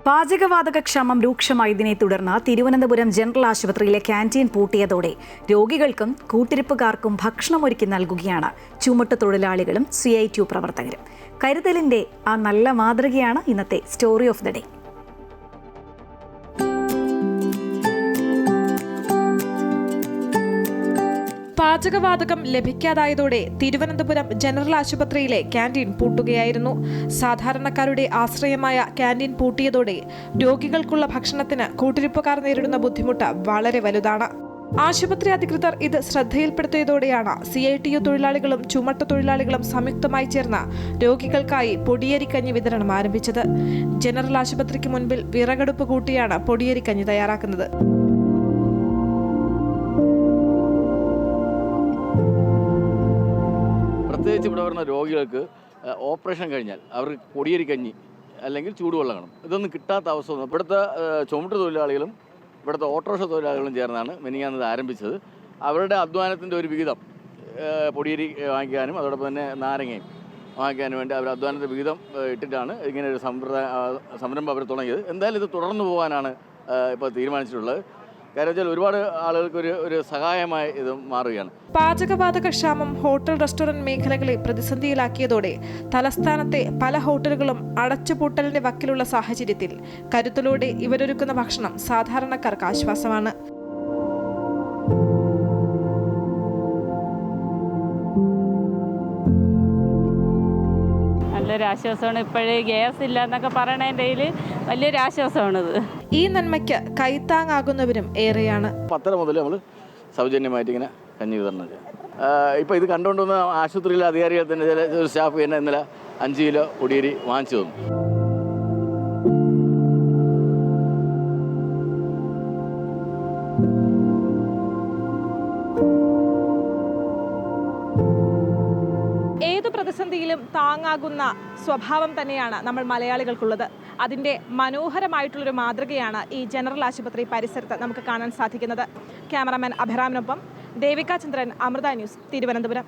പാചകവാതക ക്ഷാമം രൂക്ഷമായതിനെ തുടർന്ന് തിരുവനന്തപുരം ജനറൽ ആശുപത്രിയിലെ ക്യാന്റീൻ പൂട്ടിയതോടെ രോഗികൾക്കും കൂട്ടിരിപ്പുകാർക്കും ഭക്ഷണമൊരുക്കി നൽകുകയാണ് ചുമട്ടുതൊഴിലാളികളും CITU പ്രവർത്തകരും. കരുതലിന്റെ ആ നല്ല മാതൃകയാണ് ഇന്നത്തെ സ്റ്റോറി ഓഫ് ദ ഡേ. പാചകവാതകം ലഭിക്കാതായതോടെ തിരുവനന്തപുരം ജനറൽ ആശുപത്രിയിലെ ക്യാന്റീൻ പൂട്ടുകയായിരുന്നു. സാധാരണക്കാരുടെ ആശ്രയമായ ക്യാന്റീൻ പൂട്ടിയതോടെ രോഗികൾക്കുള്ള ഭക്ഷണത്തിന് കൂട്ടിരിപ്പുകാർ നേരിടുന്ന ബുദ്ധിമുട്ട് വളരെ വലുതാണ്. ആശുപത്രി അധികൃതർ ഇത് ശ്രദ്ധയിൽപ്പെടുത്തിയതോടെയാണ് CITU തൊഴിലാളികളും ചുമട്ടുതൊഴിലാളികളും സംയുക്തമായി ചേർന്ന് രോഗികൾക്കായി പൊടിയരിക്കഞ്ഞി വിതരണം ആരംഭിച്ചത്. ജനറൽ ആശുപത്രിക്ക് മുൻപിൽ വിറകടുപ്പ് കൂട്ടിയാണ് പൊടിയരിക്കഞ്ഞി തയ്യാറാക്കുന്നത്. പ്രത്യേകിച്ച് ഇവിടെ വരുന്ന രോഗികൾക്ക് ഓപ്പറേഷൻ കഴിഞ്ഞാൽ അവർക്ക് പൊടിയരിക്കഞ്ഞി അല്ലെങ്കിൽ ചൂടുവെള്ളം കാണും. ഇതൊന്നും കിട്ടാത്ത അവസ്ഥ വന്നു. ഇവിടുത്തെ ചുമട്ട് തൊഴിലാളികളും ഇവിടുത്തെ ഓട്ടോറിക്ഷ തൊഴിലാളികളും ചേർന്നാണ് മിനിഞ്ഞാന്ന് ആരംഭിച്ചത്. അവരുടെ അധ്വാനത്തിൻ്റെ ഒരു വിഹിതം പൊടിയരി വാങ്ങിക്കാനും അതോടൊപ്പം തന്നെ നാരങ്ങയും വാങ്ങിക്കാനും വേണ്ടി അവർ അധ്വാനത്തിൻ്റെ വിഹിതം ഇട്ടിട്ടാണ് ഇങ്ങനെ ഒരു സംരംഭം അവർ തുടങ്ങിയത്. എന്തായാലും ഇത് തുടർന്നു പോകാനാണ് ഇപ്പോൾ തീരുമാനിച്ചിട്ടുള്ളത്. കാര്യം വെച്ചാൽ ഒരുപാട് ആളുകൾക്ക് ഒരു സഹായമായി ഇത് മാറുകയാണ്. പാചകവാതക ക്ഷാമം ഹോട്ടൽ റെസ്റ്റോറന്റ് മേഖലകളെ പ്രതിസന്ധിയിലാക്കിയതോടെ തലസ്ഥാനത്തെ പല ഹോട്ടലുകളും അടച്ചുപൂട്ടലിന്റെ വക്കിലുള്ള സാഹചര്യത്തിൽ കരുതലോടെ ഇവരൊരുക്കുന്ന ഭക്ഷണം സാധാരണക്കാർക്ക് ആശ്വാസമാണ്. നല്ലൊരു ആശ്വാസമാണ്. ഇപ്പോഴേ ഗ്യാസ് ഇല്ല എന്നൊക്കെ പറയണതിൻ്റെ വലിയൊരു ആശ്വാസമാണിത്. ഈ നന്മയ്ക്ക് കൈത്താങ്ങാകുന്നവരും ഏറെയാണ്. 10 മുതൽ നമ്മൾ സൗജന്യമായിട്ട് ഇങ്ങനെ കഞ്ഞി വിതരണം ചെയ്യാം. ഇപ്പോൾ ഇത് കണ്ടുകൊണ്ടുവന്ന ആശുപത്രിയിലെ അധികാരികൾ തന്നെ ചില സ്റ്റാഫ് തന്നെ ഇന്നലെ 5 കിലോ പൊടിയരി വാങ്ങിച്ചു തന്നു. ഏതു പ്രതിസന്ധിയിലും താങ്ങാകുന്ന സ്വഭാവം തന്നെയാണ് നമ്മൾ മലയാളികൾക്കുള്ളത്. അതിൻ്റെ മനോഹരമായിട്ടുള്ളൊരു മാതൃകയാണ് ഈ ജനറൽ ആശുപത്രി പരിസരത്ത് നമുക്ക് കാണാൻ സാധിക്കുന്നത്. ക്യാമറാമാൻ അഭിറാമിനൊപ്പം ദേവിക ചന്ദ്രൻ, അമൃത ന്യൂസ്, തിരുവനന്തപുരം.